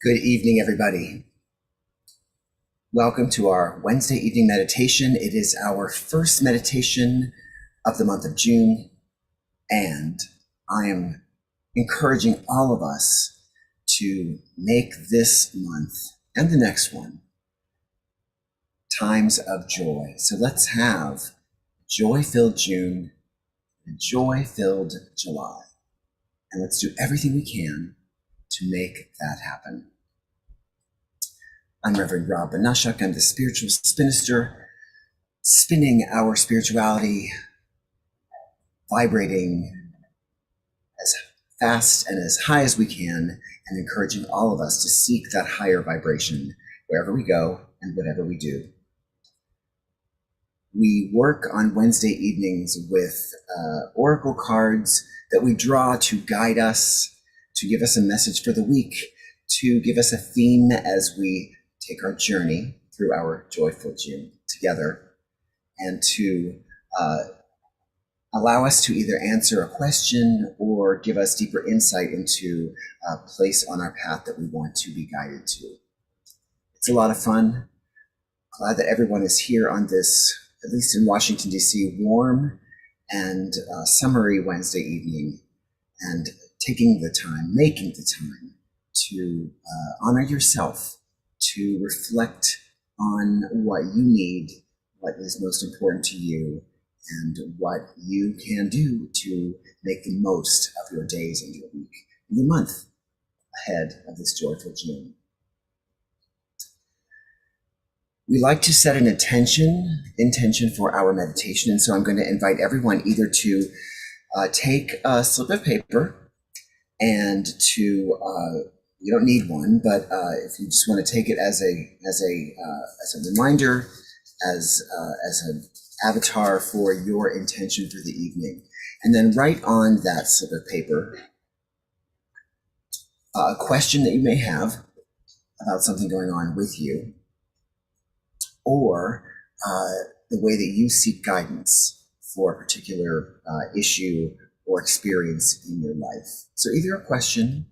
Good evening, everybody. Welcome to our Wednesday evening meditation. It is our first meditation of the month of June, and I am encouraging all of us to make this month and the next one times of joy. So let's have joy-filled June and joy-filled July, and let's do everything we can to make that happen. I'm Reverend Rob Banashak. I'm the spiritual spinster, spinning our spirituality, vibrating as fast and as high as we can, and encouraging all of us to seek that higher vibration wherever we go and whatever we do. We work on Wednesday evenings with oracle cards that we draw to guide us, to give us a message for the week, to give us a theme as we take our journey through our joyful June together, and to allow us to either answer a question or give us deeper insight into a place on our path that we want to be guided to. It's a lot of fun. Glad that everyone is here on this, at least in Washington, D.C., warm and summery Wednesday evening, and taking the time, making the time to honor yourself, to reflect on what you need, what is most important to you, and what you can do to make the most of your days and your week and your month ahead of this joyful June. We like to set an intention for our meditation, and so I'm going to invite everyone either to take a slip of paper and to you don't need one, but if you just want to take it as a reminder, as an avatar for your intention for the evening, and then write on that slip of paper a question that you may have about something going on with you, or the way that you seek guidance for a particular issue or experience in your life. So either a question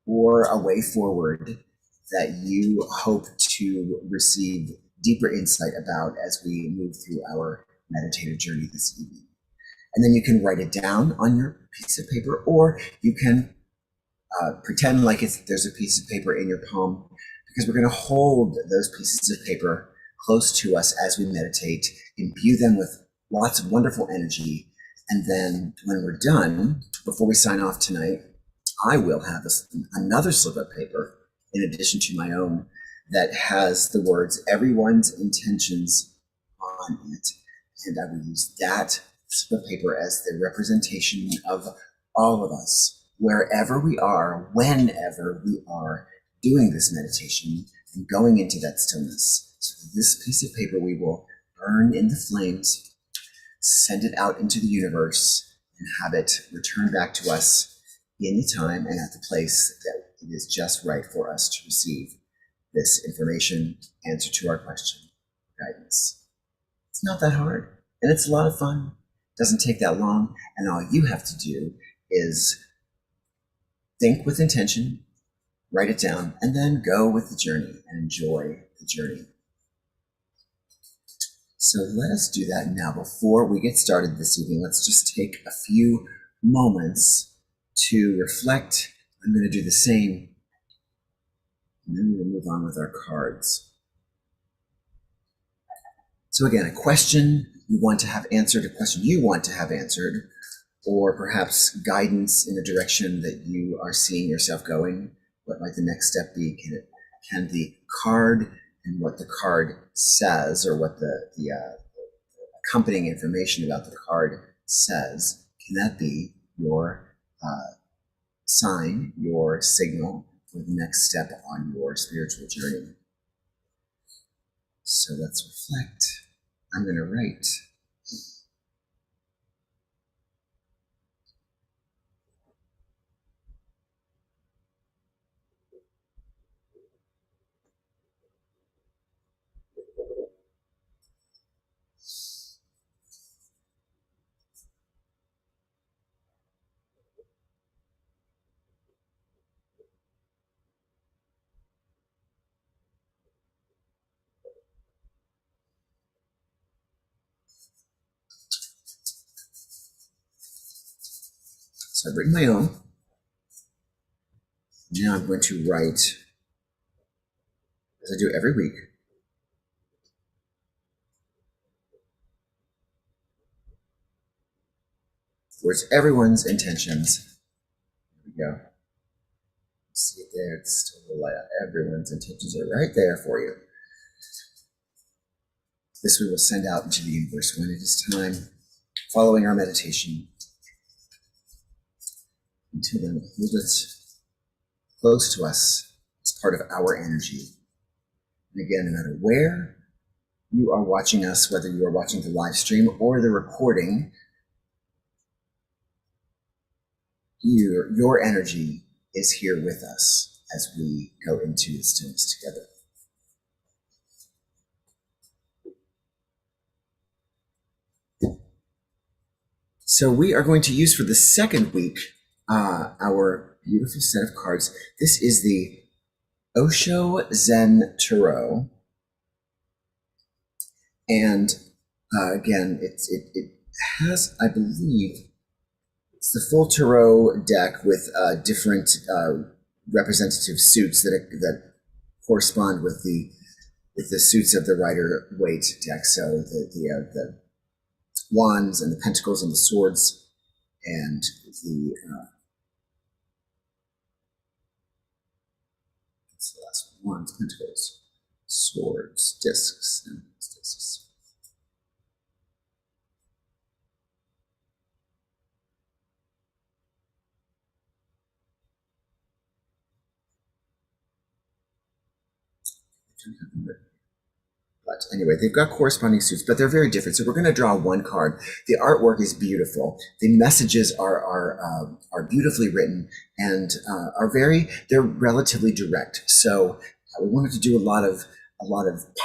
or a way forward that you hope to receive deeper insight about as we move through our meditative journey this evening. And then you can write it down on your piece of paper, or you can pretend like there's a piece of paper in your palm, because we're going to hold those pieces of paper close to us as we meditate, imbue them with lots of wonderful energy, and then when we're done, before we sign off tonight, I will have another slip of paper, in addition to my own, that has the words "everyone's intentions" on it. And I will use that slip of paper as the representation of all of us, wherever we are, whenever we are doing this meditation and going into that stillness. So this piece of paper we will burn in the flames, send it out into the universe, and have it return back to us in the time and at the place that it is just right for us to receive this information, answer to our question, guidance. It's not that hard, and it's a lot of fun. It doesn't take that long, and all you have to do is think with intention, write it down, and then go with the journey and enjoy the journey. So let us do that now. Before we get started this evening, let's just take a few moments to reflect. I'm going to do the same, and then we'll move on with our cards. So again, a question you want to have answered, a question you want to have answered, or perhaps guidance in the direction that you are seeing yourself going. What might the next step be? Can the card and what the card says, or what the accompanying information about the card says, can that be your sign, your signal for the next step on your spiritual journey? So let's reflect. I'm going to write. So I've written my own. Now I'm going to write, as I do every week, towards everyone's intentions. Here we go. See it there, it's still the light. Everyone's intentions are right there for you. This we will send out into the universe when it is time, following our meditation. Until then, hold it close to us as part of our energy. And again, no matter where you are watching us, whether you are watching the live stream or the recording, your energy is here with us as we go into the stillness together. So we are going to use for the second week our beautiful set of cards. This is the Osho Zen Tarot. And again, it has, I believe, it's the full tarot deck with different representative suits that correspond with the suits of the Rider-Waite deck. So the wands and the pentacles and the swords and the what's the last one? Wands, pentacles, swords, discs, and discs. But anyway, they've got corresponding suits, but they're very different. So we're going to draw one card. The artwork is beautiful. The messages are beautifully written and they're relatively direct. So we wanted to do a lot of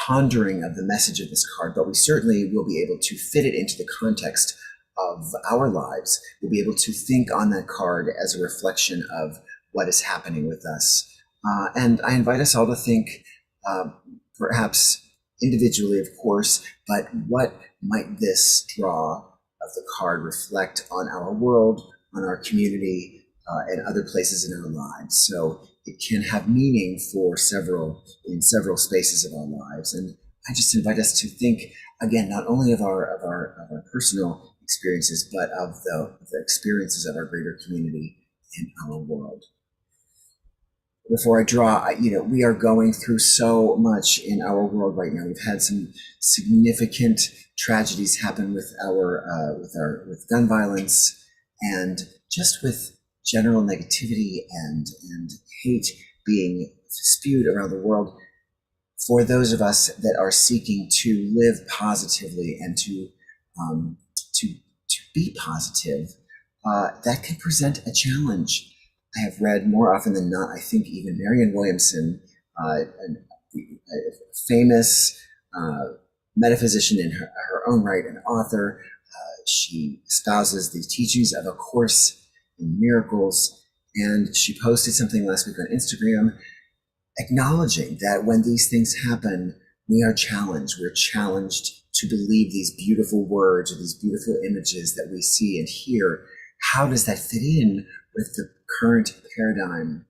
pondering of the message of this card, but we certainly will be able to fit it into the context of our lives. We'll be able to think on that card as a reflection of what is happening with us. And I invite us all to think, perhaps individually, of course, but what might this draw of the card reflect on our world, on our community, and other places in our lives? So it can have meaning in several spaces of our lives. And I just invite us to think, again, not only of our personal experiences, but of the experiences of our greater community in our world. Before I draw, we are going through so much in our world right now. We've had some significant tragedies happen with with gun violence, and just with general negativity and hate being spewed around the world. For those of us that are seeking to live positively and to be positive, that can present a challenge. I have read more often than not, I think even Marianne Williamson, a famous metaphysician in her own right, an author. She espouses the teachings of A Course in Miracles, and she posted something last week on Instagram acknowledging that when these things happen, we are challenged. We're challenged to believe these beautiful words or these beautiful images that we see and hear. How does that fit in with the current paradigm?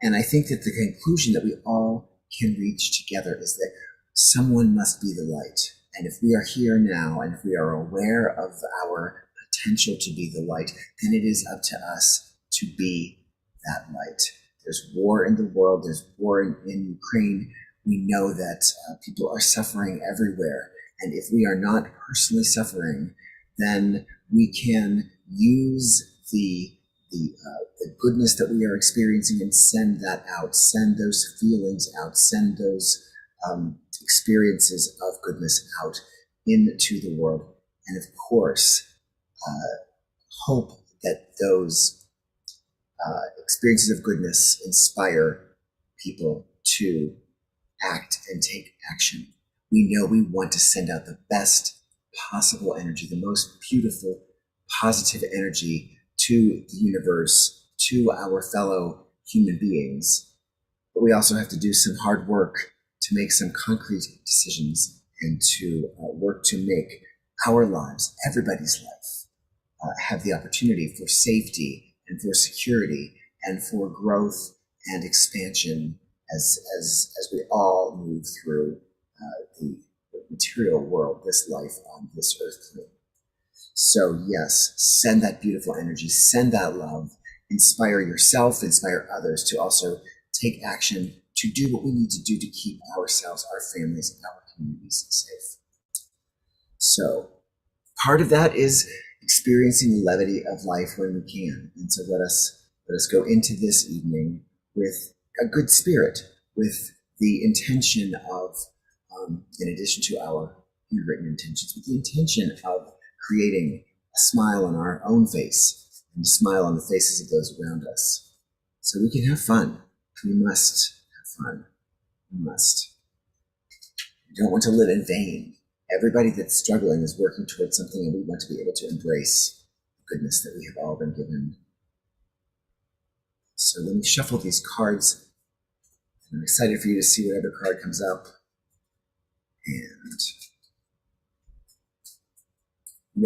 And I think that the conclusion that we all can reach together is that someone must be the light. And if we are here now, and if we are aware of our potential to be the light, then it is up to us to be that light. There's war in the world. There's war in Ukraine. We know that people are suffering everywhere. And if we are not personally suffering, then we can use the goodness that we are experiencing and send that out, send those feelings out, send those experiences of goodness out into the world. And of course, hope that those experiences of goodness inspire people to act and take action. We know we want to send out the best possible energy, the most beautiful, positive energy to the universe, to our fellow human beings. But we also have to do some hard work to make some concrete decisions and to work to make our lives, everybody's life, have the opportunity for safety and for security and for growth and expansion as we all move through the material world, this life on this earth plane. So yes, send that beautiful energy, send that love, inspire yourself, inspire others to also take action to do what we need to do to keep ourselves, our families, our communities safe. So part of that is experiencing the levity of life when we can. And so let us go into this evening with a good spirit, with the intention of, in addition to our handwritten intentions, with the intention of creating a smile on our own face and a smile on the faces of those around us. So we can have fun. We must have fun. We must. We don't want to live in vain. Everybody that's struggling is working towards something, and we want to be able to embrace the goodness that we have all been given. So let me shuffle these cards. I'm excited for you to see whatever card comes up. And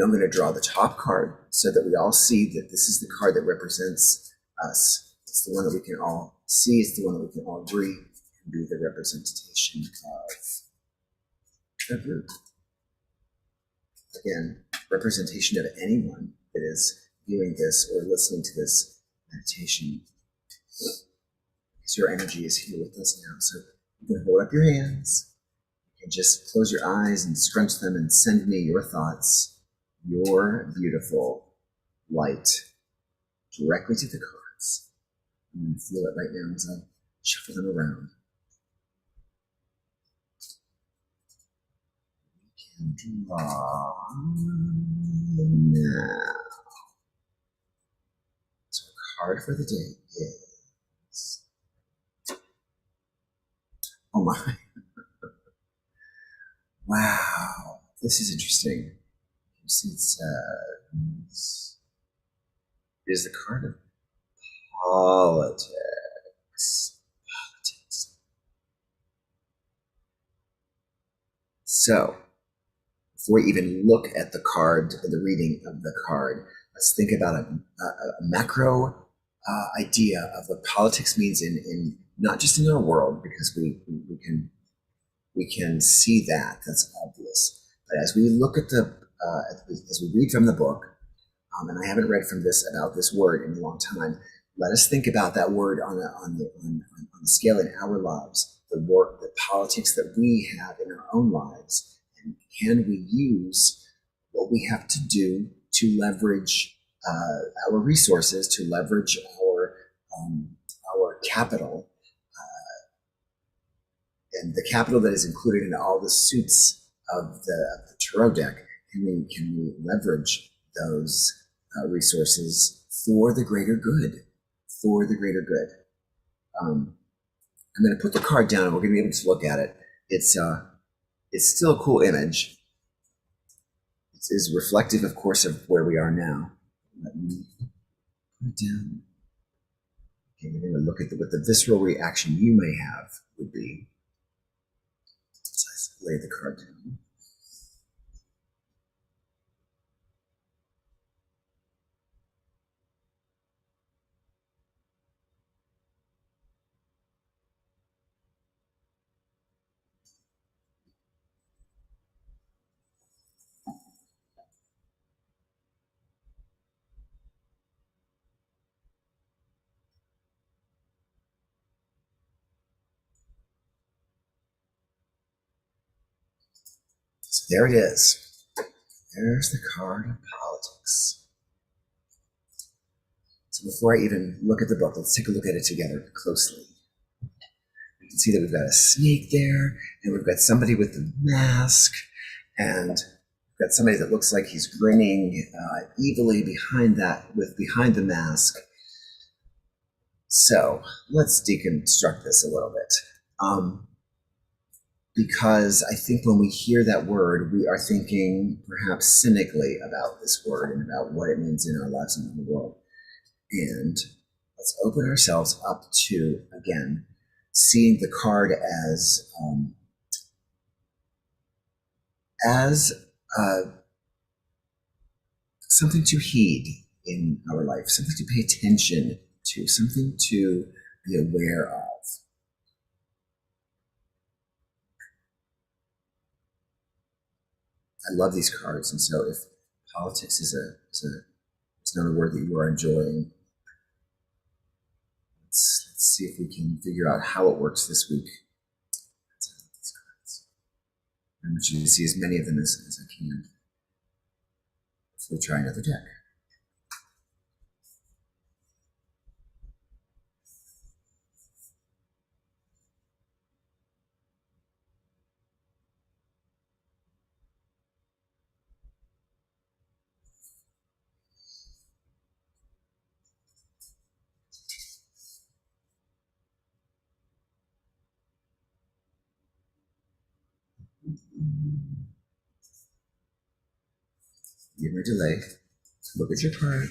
I'm going to draw the top card so that we all see that this is the card that represents us. It's the one that we can all see. It's the one that we can all agree can be the representation of the group. Again, representation of anyone that is viewing this or listening to this meditation. Because your energy is here with us now. So you can hold up your hands. You can just close your eyes and scrunch them and send me your thoughts, your beautiful light directly to the cards. I'm going to feel it right now as I shuffle them around. We can draw now. So our card for the day is, oh my, wow, this is interesting. You see it says, it is the card of politics. So, before we even look at the card, the reading of the card, let's think about a macro idea of what politics means in not just in our world, because we can see that, that's obvious. But as we look at as we read from the book, and I haven't read from about this word in a long time, let us think about that word on the scale in our lives, the politics that we have in our own lives, and can we use what we have to do to leverage our resources, to leverage our capital, and the capital that is included in all the suits of the tarot deck. Can we leverage those resources for the greater good? For the greater good. I'm going to put the card down, and we're going to be able to look at it. It's still a cool image. It is reflective, of course, of where we are now. Let me put it down. Okay, we're going to look at what the visceral reaction you may have would be. So I lay the card down. So there it is. There's the card of politics. So before I even look at the book, let's take a look at it together closely. You can see that we've got a snake there, and we've got somebody with a mask, and we've got somebody that looks like he's grinning evilly behind the mask. So let's deconstruct this a little bit. Because I think when we hear that word, we are thinking perhaps cynically about this word and about what it means in our lives and in the world. And let's open ourselves up to, again, seeing the card as something to heed in our life, something to pay attention to, something to be aware of. I love these cards, and so if politics is not a word that you are enjoying, let's see if we can figure out how it works this week. I want you to see as many of them as I can. We'll try another deck. Give me a delay. Look at your card.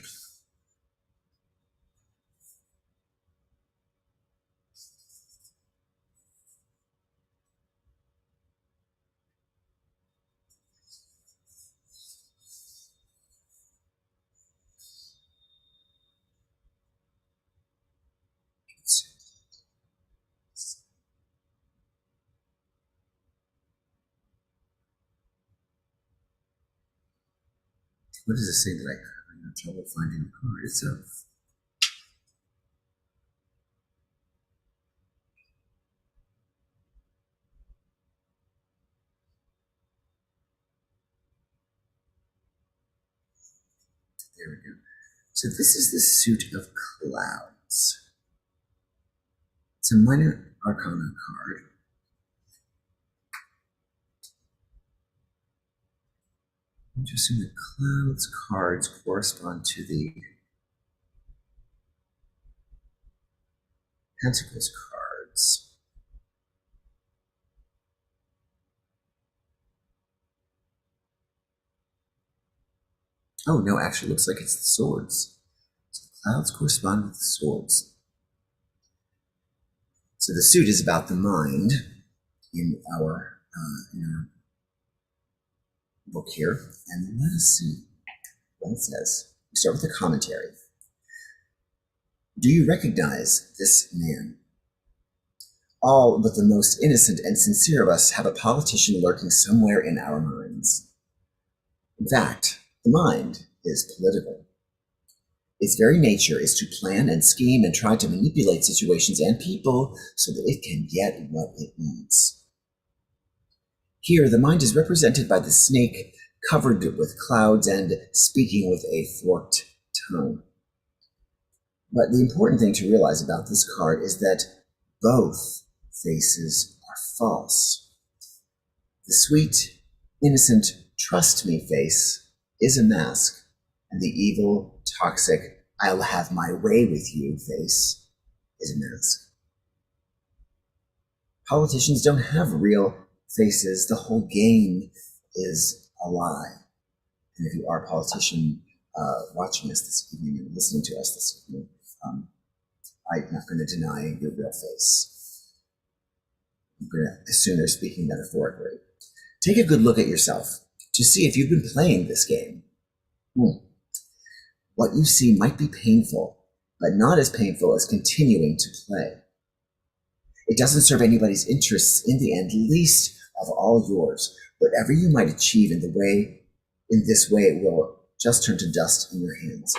What does it say that I'm having trouble finding the card itself? There we go. So this is the suit of clouds. It's a minor arcana card. Interesting, the clouds cards correspond to the Pentacles cards. Oh no, actually, it looks like it's the swords. So the clouds correspond with the swords. So the suit is about the mind in our book here, and let us see what it says. We start with the commentary. Do you recognize this man? All but the most innocent and sincere of us have a politician lurking somewhere in our minds. In fact, the mind is political. Its very nature is to plan and scheme and try to manipulate situations and people so that it can get what it needs. Here, the mind is represented by the snake covered with clouds and speaking with a forked tongue. But the important thing to realize about this card is that both faces are false. The sweet, innocent, trust me face is a mask, and the evil, toxic, I'll have my way with you face is a mask. Politicians don't have real faces. The whole game is a lie. And if you are a politician watching us this evening and listening to us this evening, I'm not going to deny your real face. I'm going to assume they're speaking metaphorically. Take a good look at yourself to see if you've been playing this game. What you see might be painful, but not as painful as continuing to play. It doesn't serve anybody's interests in the end, least of all yours. Whatever you might achieve in this way, it will just turn to dust in your hands.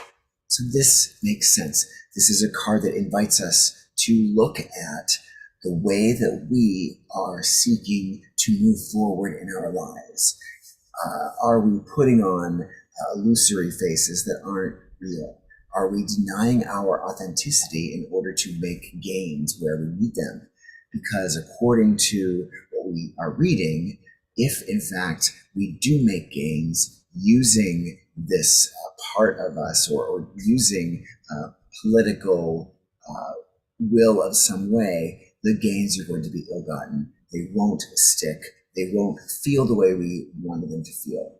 So this makes sense. This is a card that invites us to look at the way that we are seeking to move forward in our lives. Are we putting on illusory faces that aren't real? Are we denying our authenticity in order to make gains where we need them? Because according to what we are reading, if in fact we do make gains using this part of us or using political will of some way, the gains are going to be ill-gotten. They won't stick. They won't feel the way we wanted them to feel.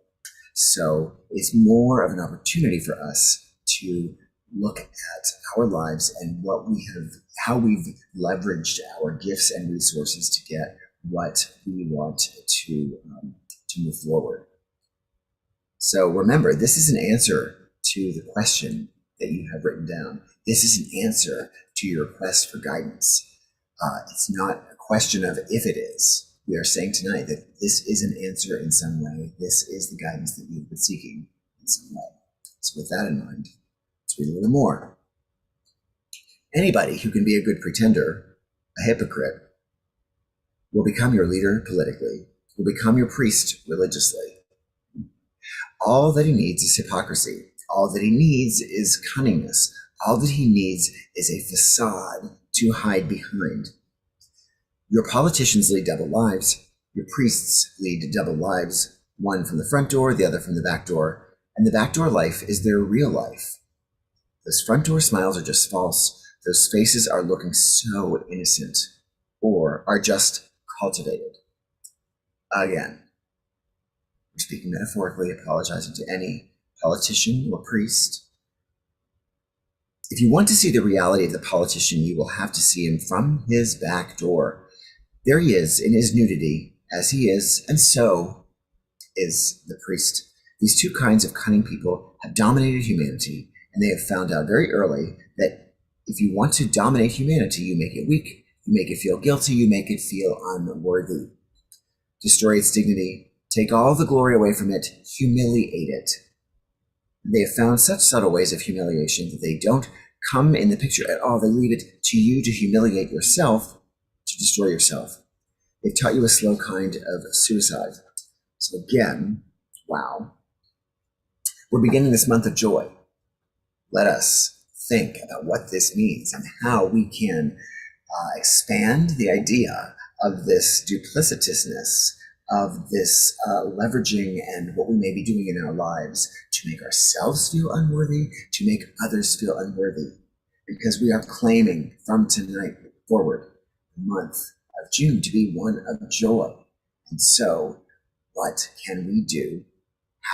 So it's more of an opportunity for us to look at our lives and how we've leveraged our gifts and resources to get what we want to move forward. So remember, this is an answer to the question that you have written down. This is an answer to your request for guidance. It's not a question of if it is. We are saying tonight that this is an answer in some way. This is the guidance that you've been seeking in some way. So with that in mind, let's read a little more. Anybody who can be a good pretender, a hypocrite, will become your leader politically, will become your priest religiously. All that he needs is hypocrisy. All that he needs is cunningness. All that he needs is a facade to hide behind. Your politicians lead double lives. Your priests lead double lives, one from the front door, the other from the back door. And the back door life is their real life. Those front door smiles are just false. Those faces are looking so innocent, or are just cultivated. Again, we're speaking metaphorically, apologizing to any politician or priest. If you want to see the reality of the politician, you will have to see him from his back door. There he is in his nudity, as he is, and so is the priest. These two kinds of cunning people have dominated humanity, and they have found out very early that if you want to dominate humanity, you make it weak, you make it feel guilty, you make it feel unworthy. Destroy its dignity, take all the glory away from it, humiliate it. They have found such subtle ways of humiliation that they don't come in the picture at all. They leave it to you to humiliate yourself, to destroy yourself. They've taught you a slow kind of suicide. So again, wow. We're beginning this month of joy. Let us think about what this means and how we can expand the idea of this duplicitousness, of this leveraging and what we may be doing in our lives to make ourselves feel unworthy, to make others feel unworthy. Because we are claiming from tonight forward the month of June to be one of joy. And so, what can we do?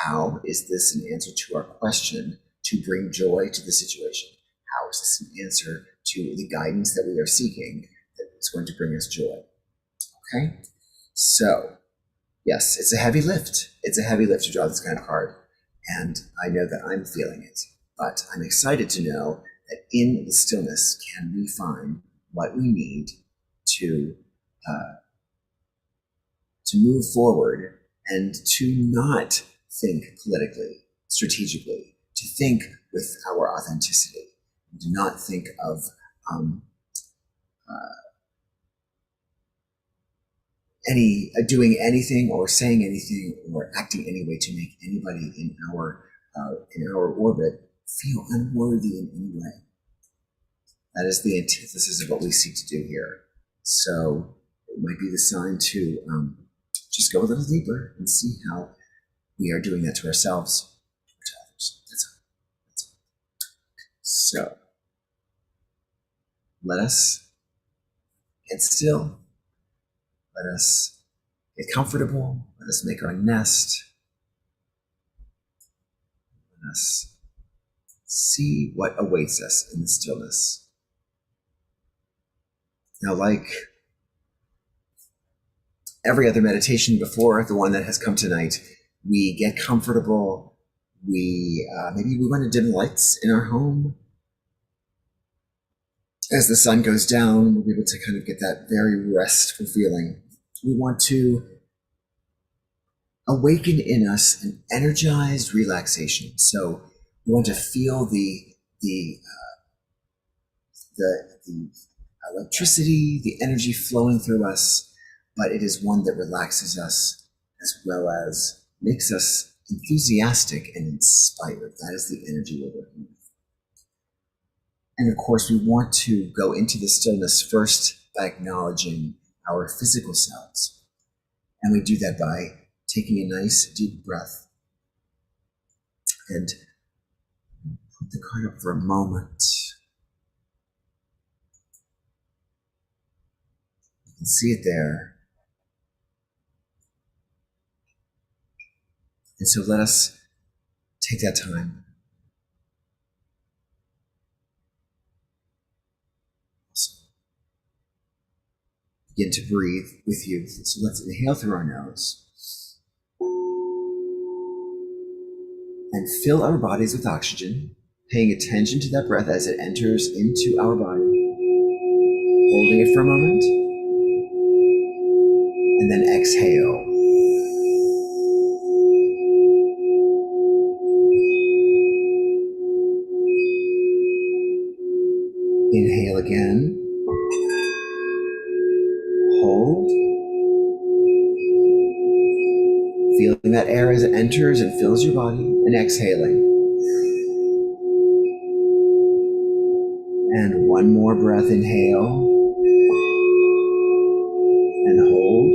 How is this an answer to our question to bring joy to the situation? How is this an answer to the guidance that we are seeking that is going to bring us joy? Okay? So, yes, it's a heavy lift. It's a heavy lift to draw this kind of card. And I know that I'm feeling it. But I'm excited to know that in the stillness can we find what we need to move forward and to not think politically, strategically, to think with our authenticity, and to not think of doing anything or saying anything or acting any way to make anybody in our orbit feel unworthy in any way. That is the antithesis of what we seek to do here. So it might be the sign to just go a little deeper and see how we are doing that to ourselves or to others. That's all. So let us get still. Let us get comfortable. Let us make our nest. Let us see what awaits us in the stillness. Now, like every other meditation before the one that has come tonight, we get comfortable. Maybe we want to dim lights in our home. As the sun goes down, we'll be able to kind of get that very restful feeling. We want to awaken in us an energized relaxation. So we want to feel the electricity, the energy flowing through us, but it is one that relaxes us as well as makes us enthusiastic and inspired. That is the energy we're working with. And of course, we want to go into the stillness first by acknowledging our physical selves. And we do that by taking a nice deep breath and put the card up for a moment. You can see it there. And so let us take that time. Begin to breathe with you. So let's inhale through our nose. And and fill our bodies with oxygen, paying attention to that breath as it enters into our body, holding it for a moment, and then exhale. Inhale again. Hold. Feeling that air as it enters and fills your body, and exhaling. And one more breath, inhale. And hold.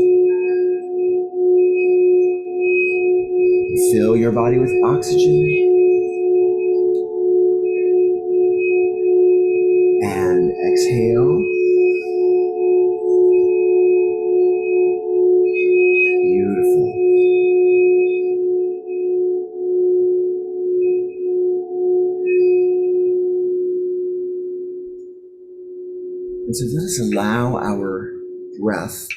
Fill your body with oxygen. And exhale. Beautiful. And so let us allow our breath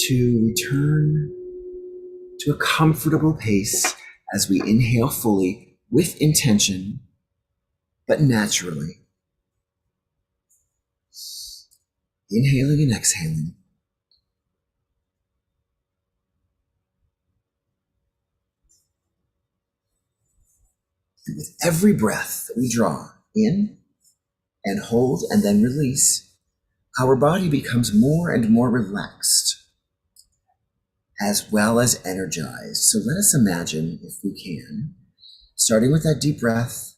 to return to a comfortable pace as we inhale fully with intention, but naturally. Inhaling and exhaling. And with every breath that we draw in and hold and then release, our body becomes more and more relaxed as well as energized. So let us imagine, if we can, starting with that deep breath,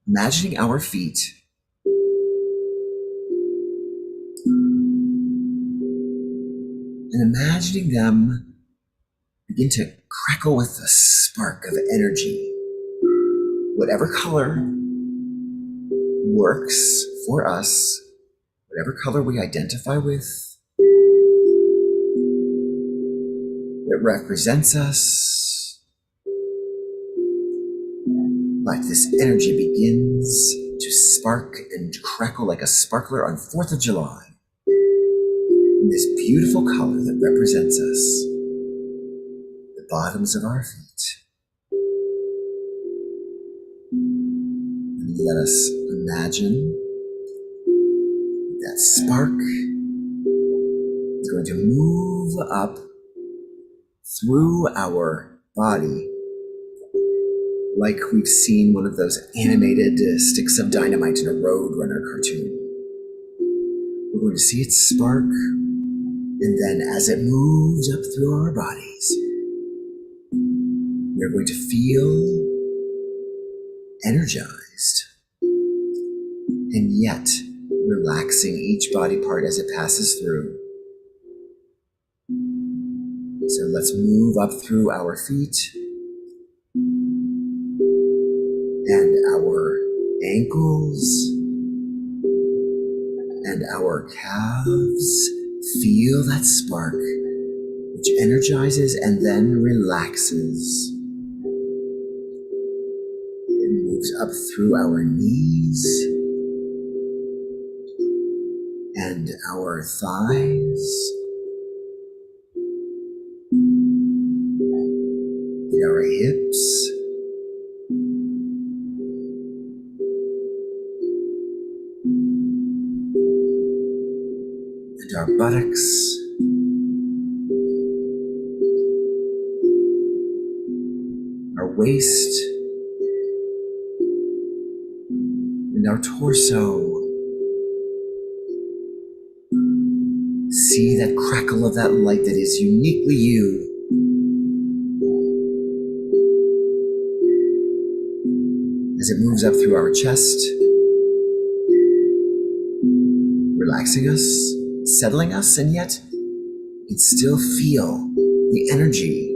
imagining our feet and imagining them begin to crackle with a spark of energy. Whatever color works for us, whatever color we identify with, that represents us, but this energy begins to spark and crackle like a sparkler on 4th of July. In this beautiful color that represents us, the bottoms of our feet. And let us imagine that spark is going to move up through our body like we've seen one of those animated sticks of dynamite in a Roadrunner cartoon. We're going to see it spark, and then as it moves up through our bodies, we're going to feel energized and yet relaxing each body part as it passes through. So let's move up through our feet and our ankles and our calves. Feel that spark, which energizes and then relaxes. It moves up through our knees and our thighs, and our hips, and our buttocks, our waist, and our torso. See that crackle of that light that is uniquely you. As it moves up through our chest, relaxing us, settling us, and yet you can still feel the energy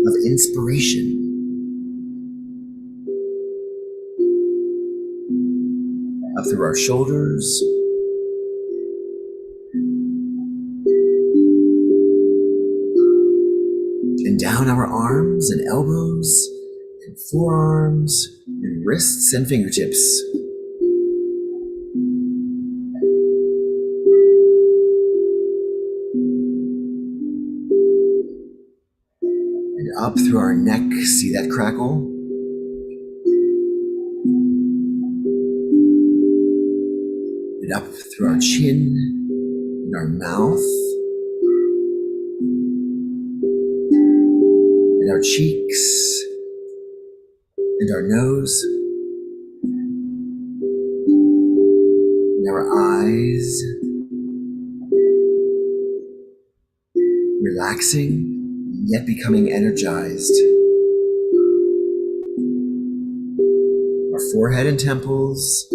of inspiration. Up through our shoulders, and down our arms and elbows and forearms and wrists and fingertips. up through our neck. See that crackle? And up through our chin and our mouth and our cheeks and our nose and our eyes. Relaxing, yet becoming energized. Our forehead and temples,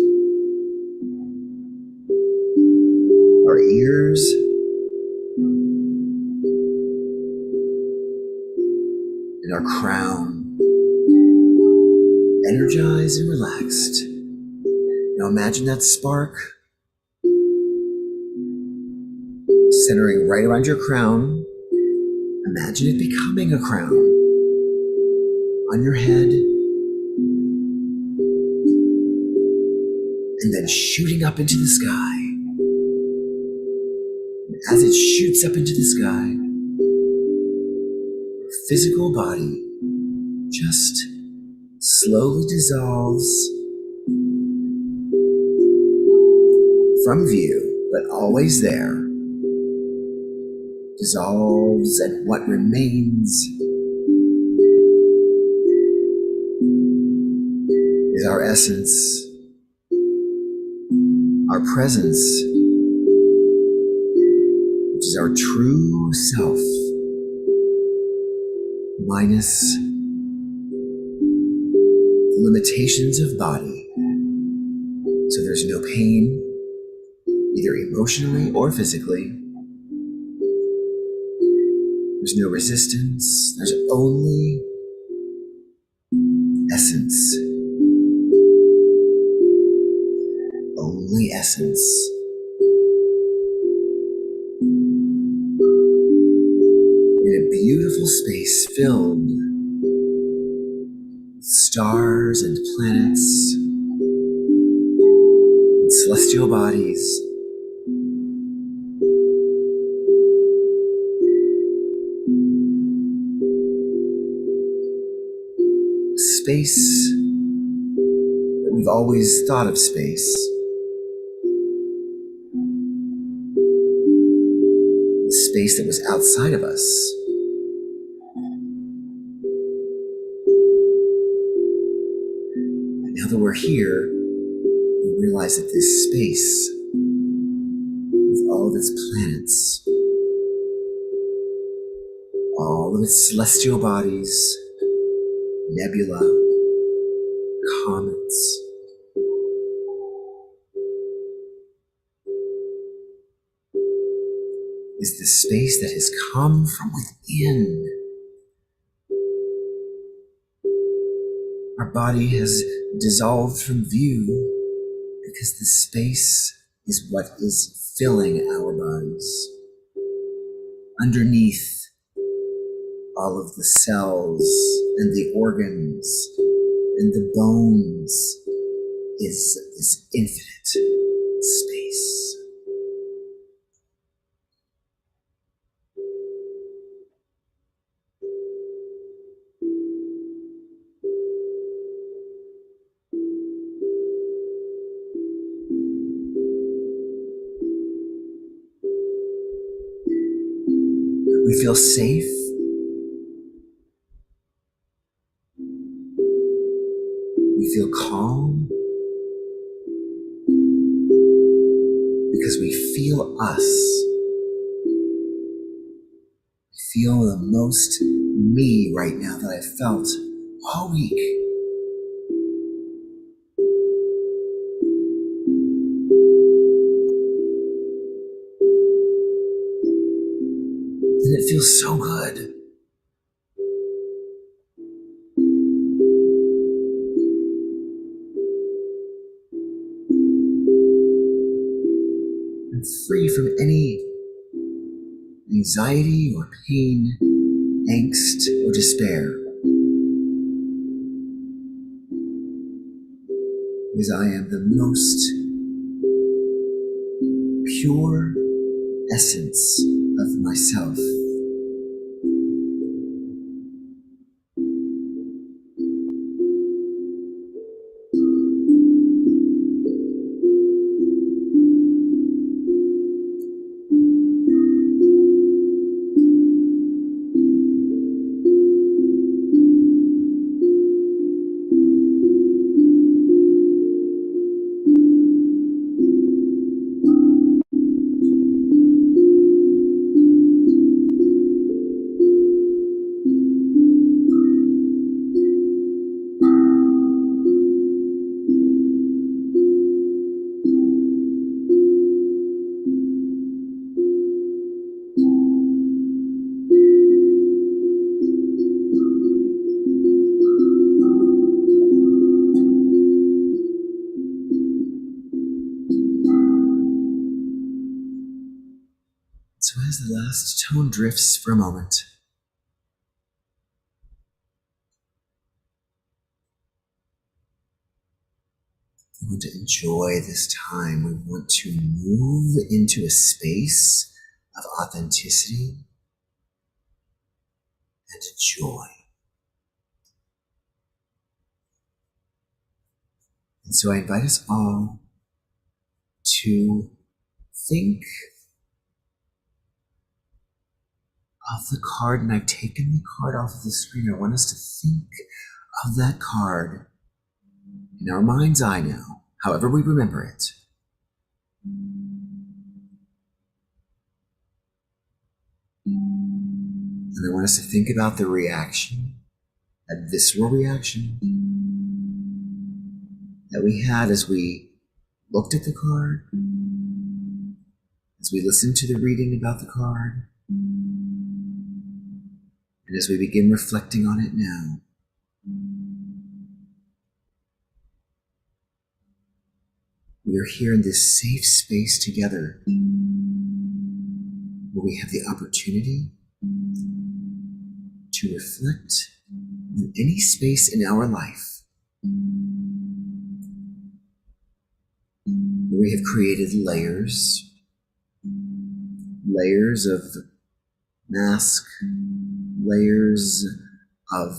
our ears, and our crown, energized and relaxed. Now imagine that spark centering right around your crown. Imagine it becoming a crown on your head and then shooting up into the sky. And as it shoots up into the sky, your physical body just slowly dissolves from view, but always there. Dissolves, and what remains is our essence, our presence, which is our true self, minus the limitations of body. So there's no pain, either emotionally or physically. There's no resistance. There's only essence. Only essence. In a beautiful space filled with stars and planets and celestial bodies. Space that we've always thought of space. The space that was outside of us. And now that we're here, we realize that this space, with all of its planets, all of its celestial bodies, nebula, comets, is the space that has come from within. Our body has dissolved from view because the space is what is filling our bodies. Underneath all of the cells and the organs and the bones is this infinite space. We feel safe. We feel calm because we feel us. I feel the most me right now that I've felt all week. And it feels so good. I'm free from any anxiety or pain, angst or despair. Because I am the most pure essence of myself. So as the last tone drifts for a moment, we want to enjoy this time. We want to move into a space of authenticity and joy. And so I invite us all to think of the card, and I've taken the card off of the screen. I want us to think of that card in our mind's eye now, however we remember it. And I want us to think about the reaction, that visceral reaction that we had as we looked at the card, as we listened to the reading about the card, and as we begin reflecting on it now. We are here in this safe space together where we have the opportunity to reflect on any space in our life where we have created layers of mask, layers of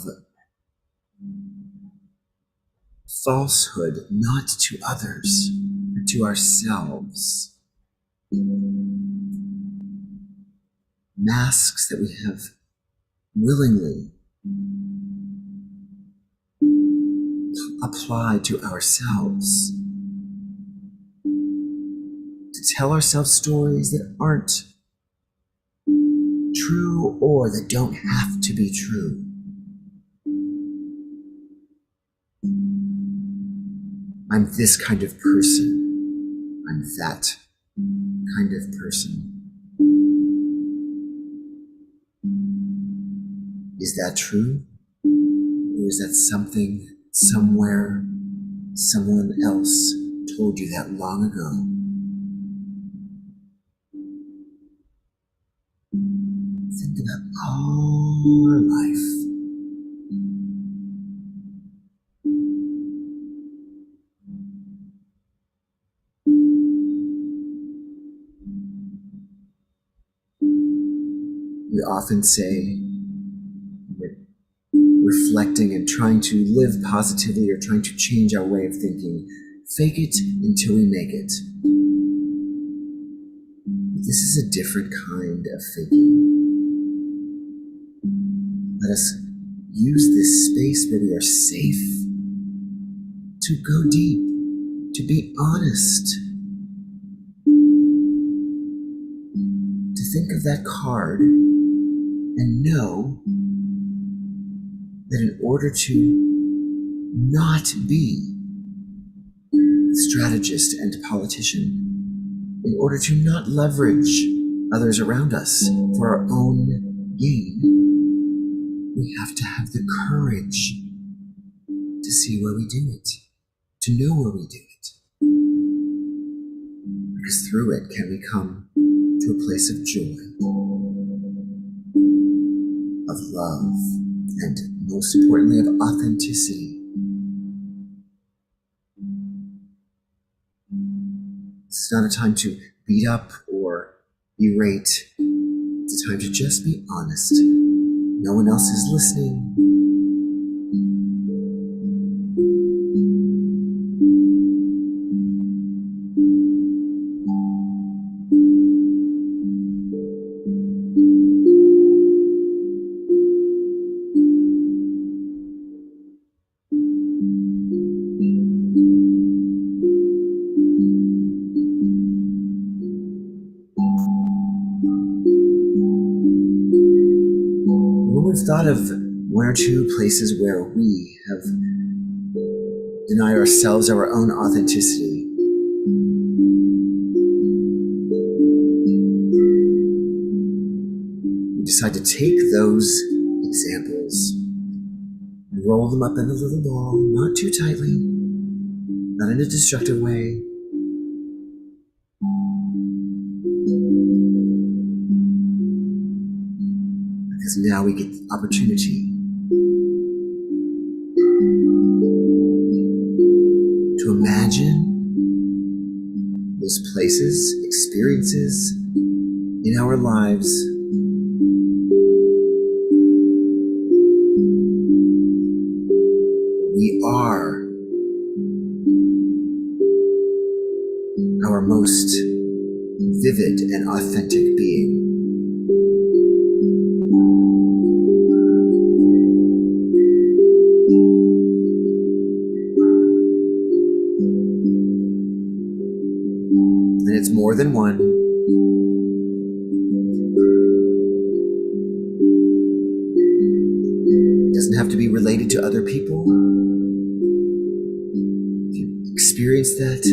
falsehood, not to others, but to ourselves. Masks that we have willingly applied to ourselves to tell ourselves stories that aren't true or that don't have to be true. I'm this kind of person. I'm that kind of person. Is that true? Or is that something, somewhere, someone else told you that long ago? Think about all our life. We often say, reflecting and trying to live positively or trying to change our way of thinking, fake it until we make it. But this is a different kind of faking. Let us use this space where we are safe to go deep, to be honest, to think of that card and know that in order to not be a strategist and politician, in order to not leverage others around us for our own gain, we have to have the courage to see where we do it, to know where we do it. Because through it can we come to a place of joy, of love, and most importantly, of authenticity. It's not a time to beat up or berate. It's a time to just be honest. No one else is listening. We've thought of one or two places where we have denied ourselves our own authenticity. We decide to take those examples and roll them up in a little ball, not too tightly, not in a destructive way. Because now we get the opportunity to imagine those places, experiences in our lives we are our most vivid and authentic being. And it's more than one. It doesn't have to be related to other people. If you experience that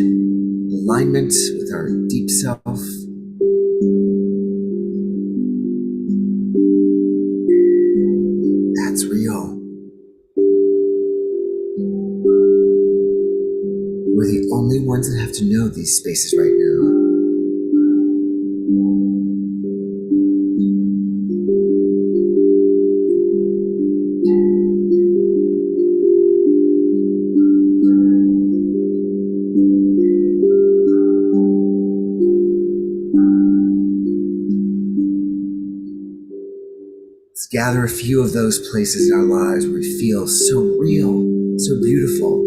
alignment with our deep self, that's real. We're the only ones that have to know these spaces right now. Let's gather a few of those places in our lives where we feel so real, so beautiful.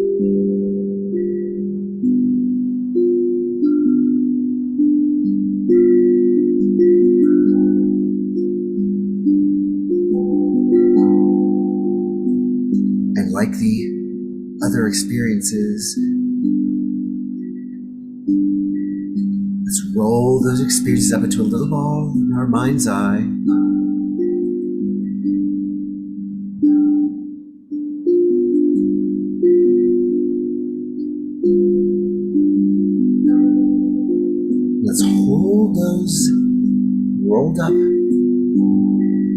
And like the other experiences, let's roll those experiences up into a little ball in our mind's eye. Let's hold those rolled up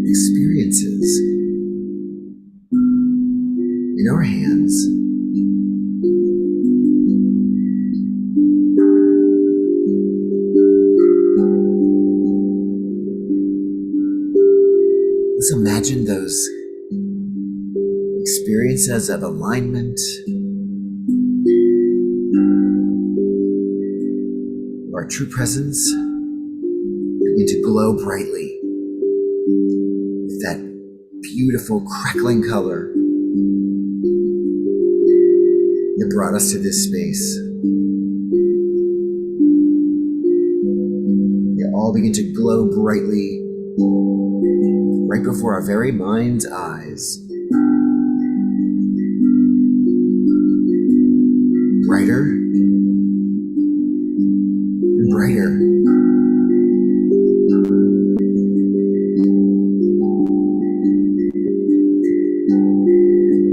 experiences in our hands. Let's imagine those experiences of alignment, our true presence, begin to glow brightly with that beautiful crackling color that brought us to this space. They all begin to glow brightly right before our very mind's eyes. Brighter and brighter.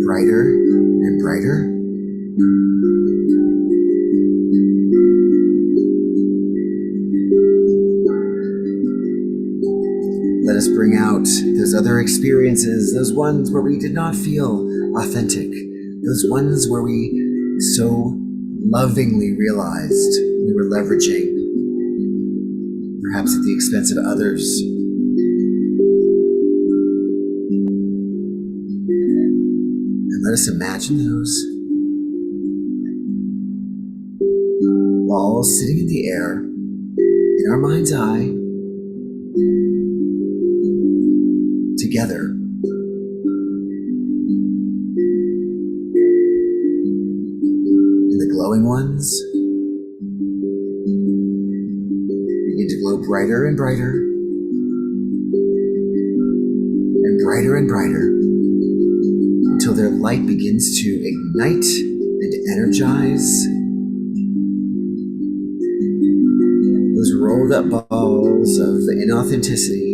Brighter and brighter. Let us bring out those other experiences, those ones where we did not feel authentic, those ones where we so lovingly realized we were leveraging, perhaps at the expense of others. And let us imagine those balls sitting in the air in our mind's eye, together. And the glowing ones begin to glow brighter and brighter, and brighter and brighter, until their light begins to ignite and energize those rolled up balls of inauthenticity.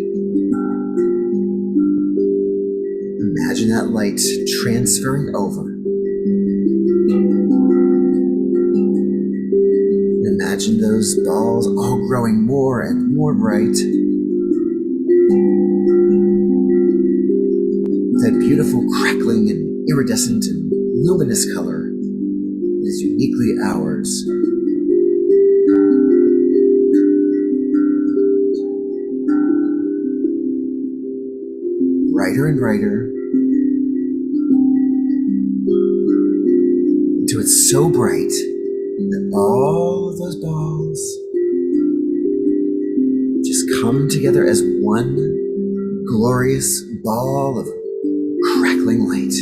Imagine that light transferring over. And imagine those balls all growing more and more bright. That beautiful crackling and iridescent and luminous color is uniquely ours. brighter and brighter until it's so bright that all of those balls just come together as one glorious ball of crackling light.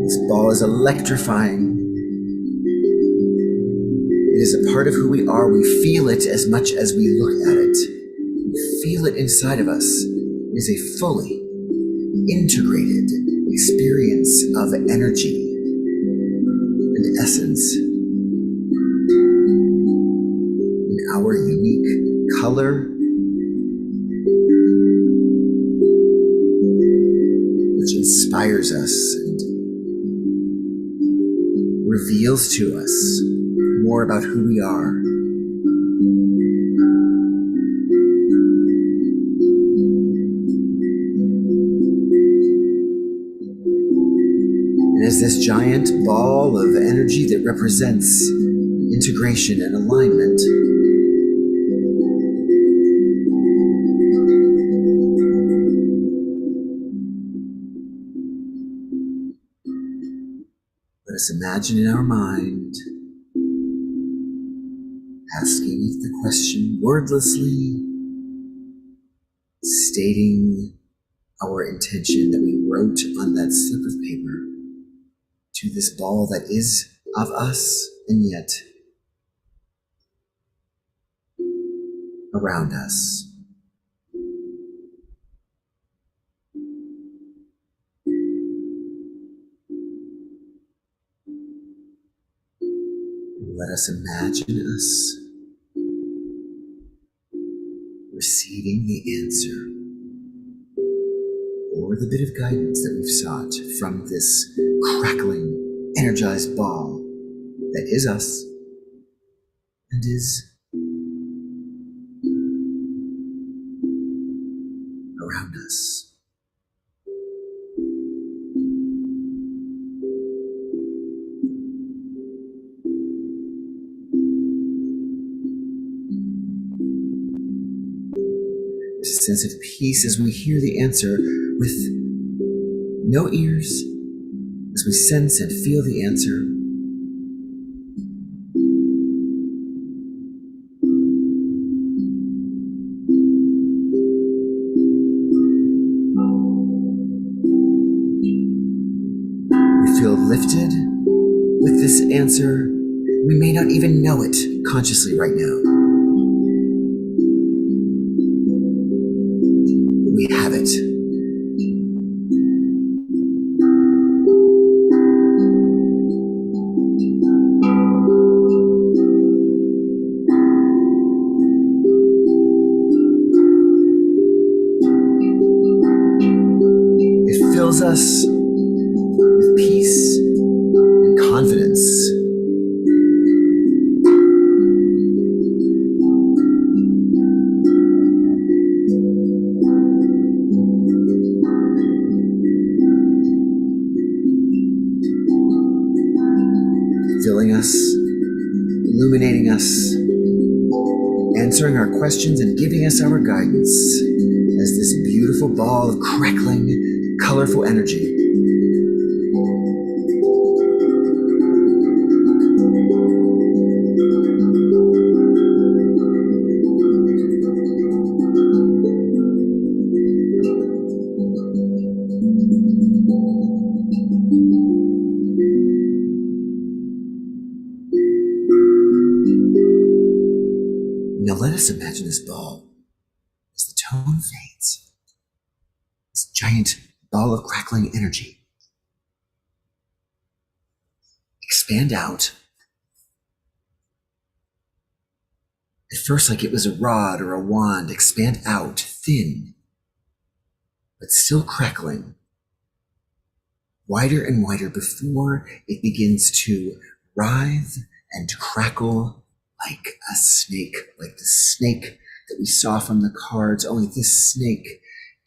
This ball is electrifying. It is a part of who we are. We feel it as much as we look at it. We feel it inside of us. It is a fully integrated experience of energy and essence in our unique color, which inspires us and reveals to us more about who we are. And as this giant ball of energy that represents integration and alignment, let us imagine in our mind asking it the question wordlessly, stating our intention that we wrote on that slip of paper to this ball that is of us and yet around us. Let us imagine us receiving the answer or the bit of guidance that we've sought from this crackling, energized ball that is us and is around us. There's a sense of peace as we hear the answer with no ears, as we sense and feel the answer. We feel lifted with this answer. We may not even know it consciously right now. We have it. It fills us with peace and confidence. Filling us, illuminating us, answering our questions and giving us our guidance as this beautiful ball of crackling, colorful energy. Now let us imagine this ball as the tone fades. This giant ball of crackling energy. Expand out. At first like it was a rod or a wand, expand out, thin, but still crackling. Wider and wider before it begins to writhe and crackle like a snake, like the snake that we saw from the cards, only this snake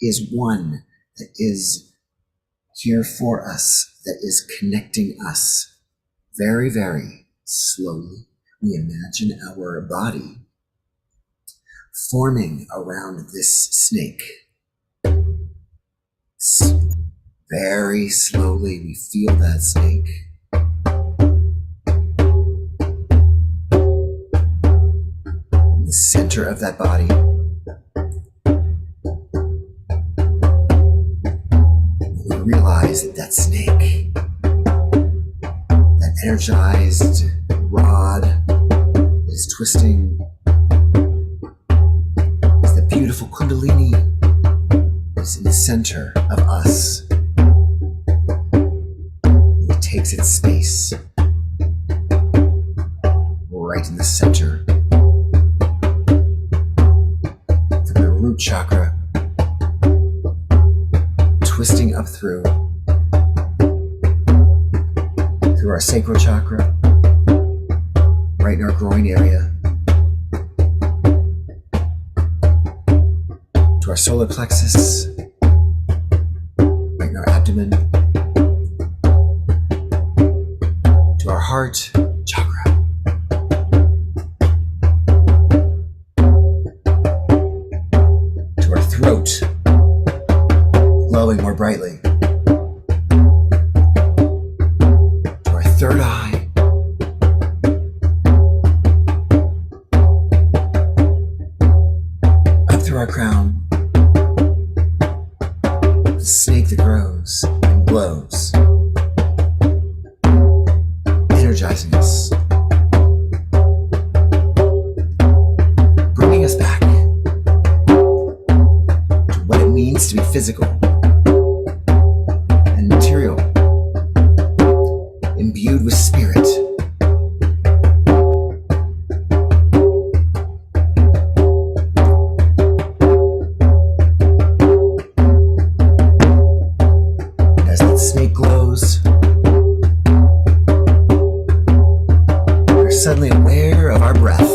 is one that is here for us that is connecting us very, very slowly. We imagine our body forming around this snake. Very slowly, we feel that snake. In the center of that body. We realize that that snake, that energized rod that is twisting, is the beautiful Kundalini that is in the center of us. It takes its space right in the center. From the root chakra, twisting up through our sacral chakra, right in our groin area, to our solar plexus, right in our abdomen, to our heart chakra, to our throat, glowing more brightly, to our third eye, up through our crown, the snake that grows and glows, energizing us, bringing us back to what it means to be physical and material, imbued with spirit. As that snake glows, we're suddenly aware of our breath,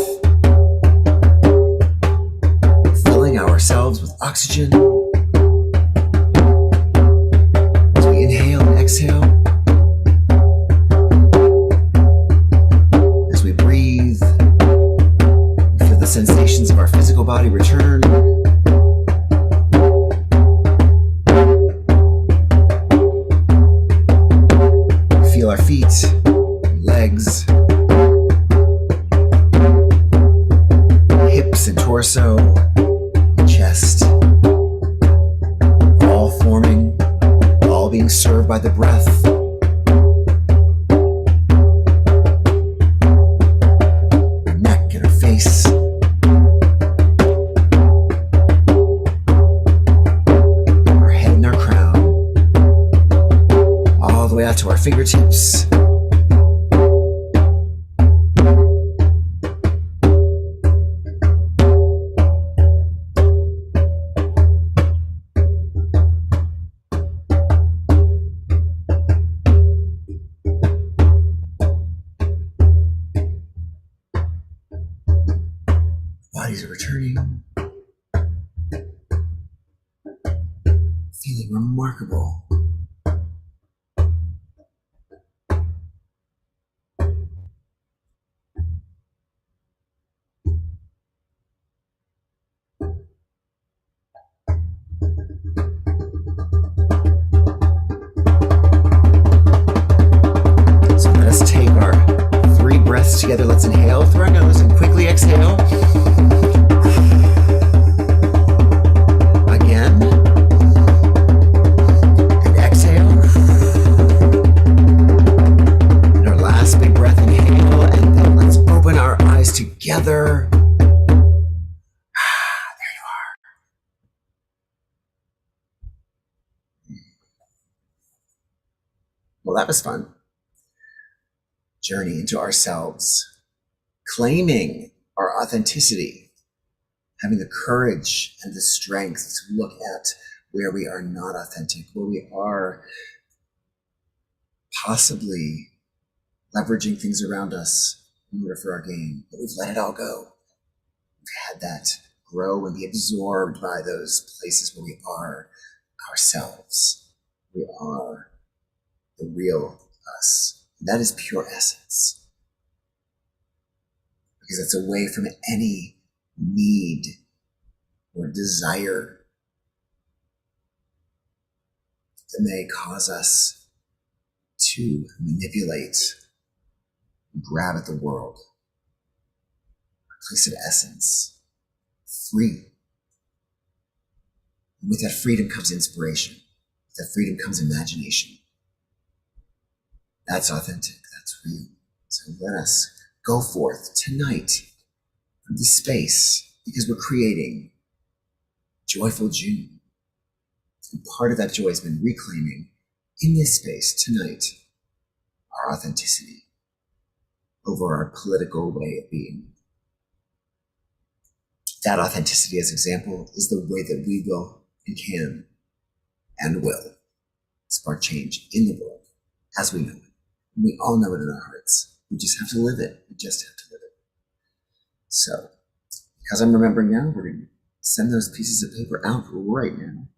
filling ourselves with oxygen as we inhale and exhale, as we breathe, we feel the sensations of our physical body return. We feel our feet, legs, hips and torso, chest, all forming, all being served by the breath. Our neck and our face. Our head and our crown. All the way out to our fingertips. Bodies are returning, feeling remarkable. So let us take our 3 breaths together. Let's inhale through our nose and quickly exhale. Again. And exhale. And our last big breath, inhale, and then let's open our eyes together. There you are. Well, that was fun. Journey into ourselves, claiming our authenticity, having the courage and the strength to look at where we are not authentic, where we are possibly leveraging things around us in order for our gain, but we've let it all go. We've had that grow and be absorbed by those places where we are ourselves. We are the real us. That is pure essence, because it's away from any need or desire that may cause us to manipulate and grab at the world. A place of essence, free. And with that freedom comes inspiration. With that freedom comes imagination. That's authentic. That's real. So let us go forth tonight from this space, because we're creating joyful June. And part of that joy has been reclaiming in this space tonight our authenticity over our political way of being. That authenticity, as example, is the way that we will and can and will spark change in the world as we know it. And we all know it in our hearts. We just have to live it. We just have to live it. So, because I'm remembering now, we're going to send those pieces of paper out right now.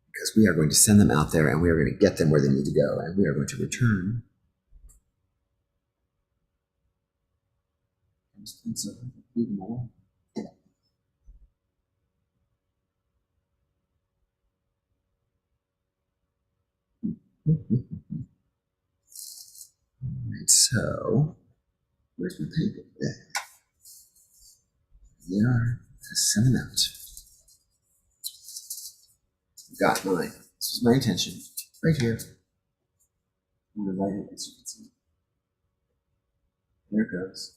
Because we are going to send them out there, and we are going to get them where they need to go, and we are going to return. All right, so where's my paper? There. They are. Let's send them out. Got mine. This was my intention. Right here. I'm going to write it as you can see. There it goes.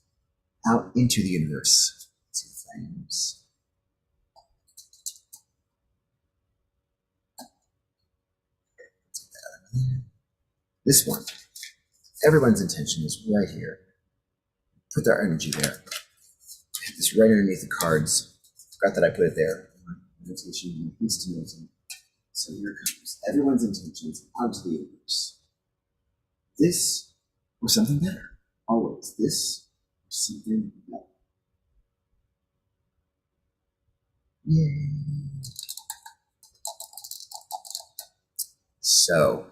Out into the universe. See the flames. Take that out of there. This one. Everyone's intention is right here. Put their energy there. I have this right underneath the cards. Forgot that I put it there. Meditation, instinctism. So here it comes. Everyone's intentions out to the universe. This or something better. Always. This or something better. Yay. So,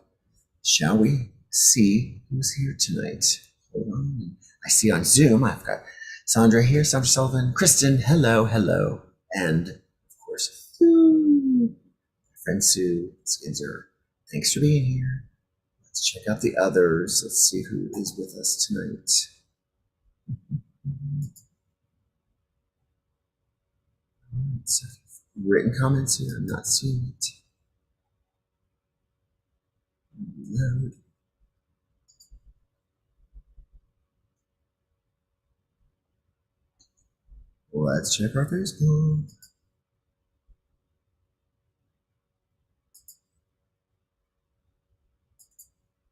shall we see who's here tonight? Hold on. I see on Zoom, I've got Sandra here, Sandra Sullivan, Kristen, hello, hello. And, of course, friend Sue Skinzer, thanks for being here. Let's check out the others. Let's see who is with us tonight. So, written comments here, I'm not seeing it. Load. Let's check our Facebook.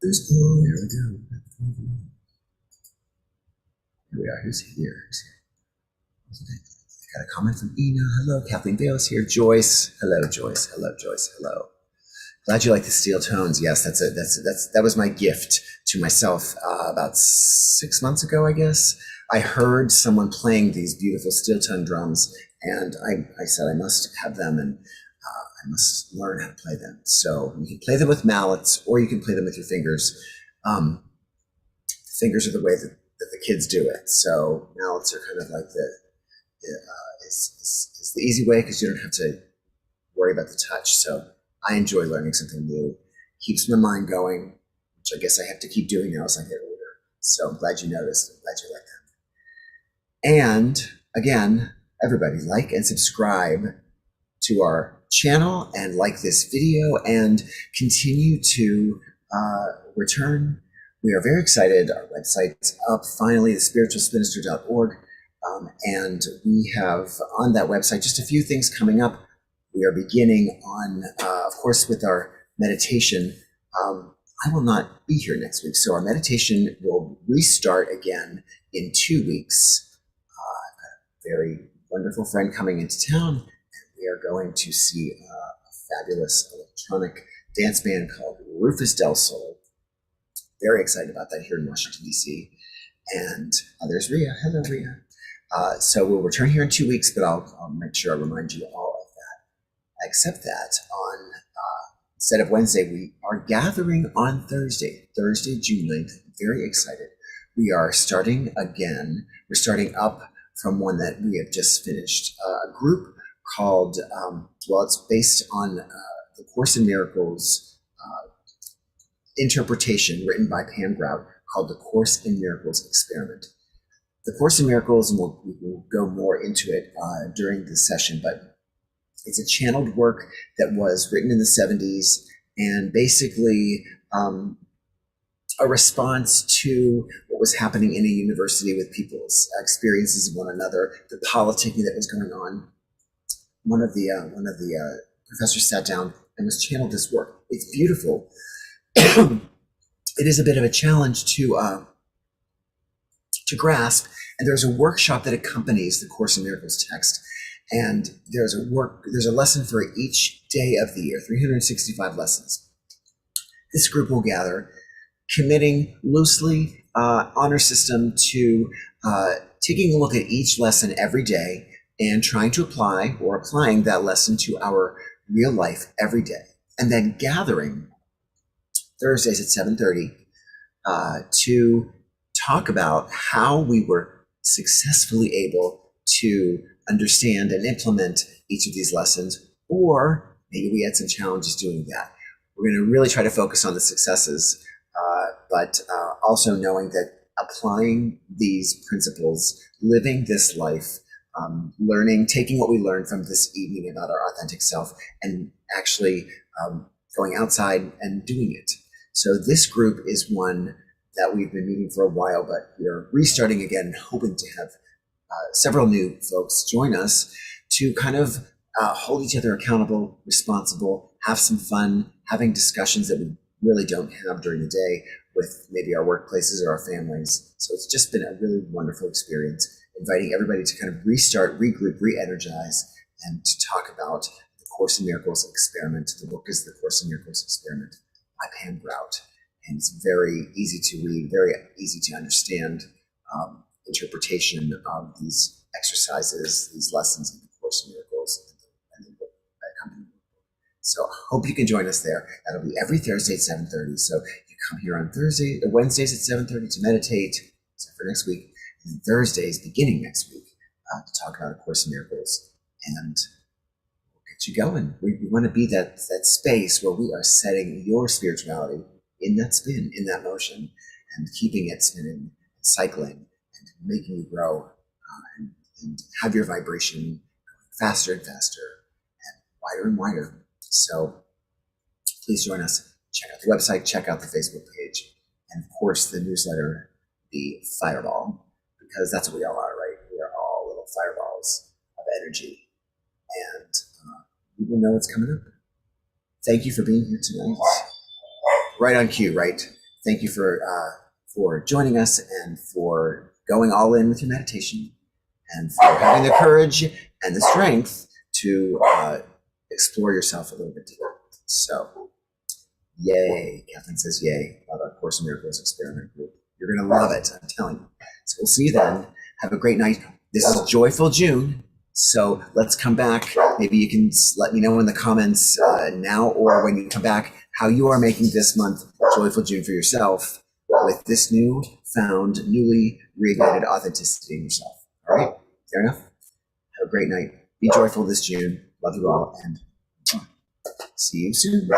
Facebook, here we go. Here we are. Who's here? I got a comment from Ina. Hello, Kathleen Bales here. Joyce. Hello, Joyce. Hello, Joyce. Hello. Glad you like the steel tones. Yes, that was my gift to myself about 6 months ago, I guess. I heard someone playing these beautiful steel tone drums, and I said I must have them, and I must learn how to play them. So you can play them with mallets, or you can play them with your fingers. Fingers are the way that the kids do it. So mallets are kind of like it's the easy way, because you don't have to worry about the touch. So I enjoy learning something new. Keeps my mind going, which I guess I have to keep doing now as I get older. So I'm glad you noticed. I'm glad you like them. And again, everybody like and subscribe to our channel, and like this video, and continue to return. We are very excited. Our website's up finally, thespiritualspinster.org. And we have on that website just a few things coming up. We are beginning on, of course, with our meditation. I will not be here next week, so our meditation will restart again in 2 weeks. I've got a very wonderful friend coming into town, and we are going to see a fabulous electronic dance band called Rufus Del Sol. Very excited about that here in Washington, D.C. And there's Rhea. Hello, Rhea. So we'll return here in 2 weeks, but I'll make sure I remind you all of that. Except that on instead of Wednesday, we are gathering on Thursday, June 9th. Very excited. We are starting again. We're starting up from one that we have just finished. A group called, it's based on the Course in Miracles interpretation written by Pam Grout called the Course in Miracles Experiment. The Course in Miracles, and we'll go more into it during this session, but it's a channeled work that was written in the 70s and basically a response to what was happening in a university with people's experiences of one another, the politicking that was going on. One of the professors sat down and was channeled this work. It's beautiful. It is a bit of a challenge to grasp, and there's a workshop that accompanies the Course in Miracles text. And there's a lesson for each day of the year, 365 lessons. This group will gather, committing loosely honor system to taking a look at each lesson every day and trying to applying that lesson to our real life every day. And then gathering Thursdays at 7:30 to talk about how we were successfully able to understand and implement each of these lessons, or maybe we had some challenges doing that. We're going to really try to focus on the successes, but also knowing that applying these principles, living this life, learning, taking what we learned from this evening about our authentic self and actually going outside and doing it. So this group is one that we've been meeting for a while, but we're restarting again, hoping to have several new folks join us to kind of hold each other accountable, responsible, have some fun, having discussions that we really don't have during the day with maybe our workplaces or our families. So it's just been a really wonderful experience, inviting everybody to kind of restart, regroup, re-energize, and to talk about the Course in Miracles Experiment. The book is The Course in Miracles Experiment by Pam Grout. And it's very easy to read, very easy to understand interpretation of these exercises, these lessons of the Course in Miracles and the book by accompanying book. So I hope you can join us there. That'll be every Thursday at 7:30. So you come here on Wednesdays at 7:30 to meditate, except for next week, and Thursdays beginning next week to talk about A Course in Miracles. And we'll get you going. We want to be that space where we are setting your spirituality in that spin, in that motion, and keeping it spinning, cycling, and making you grow and have your vibration going faster and faster and wider and wider. So please join us. Check out the website, check out the Facebook page, and of course the newsletter, the Fireball, because that's what we all are, right? We are all little fireballs of energy, and we will know what's coming up. Thank you for being here tonight. Right on cue, right? Thank you for joining us and for going all in with your meditation and for having the courage and the strength to explore yourself a little bit deeper. So, yay. Kathleen says yay about our Course in Miracles Experiment group. You're going to love it, I'm telling you. So we'll see you then. Have a great night. This is Joyful June. So let's come back. Maybe you can let me know in the comments now or when you come back how you are making this month Joyful June for yourself with this newly reignited authenticity in yourself. All right? Fair enough? Have a great night. Be joyful this June. Love you all, and see you soon.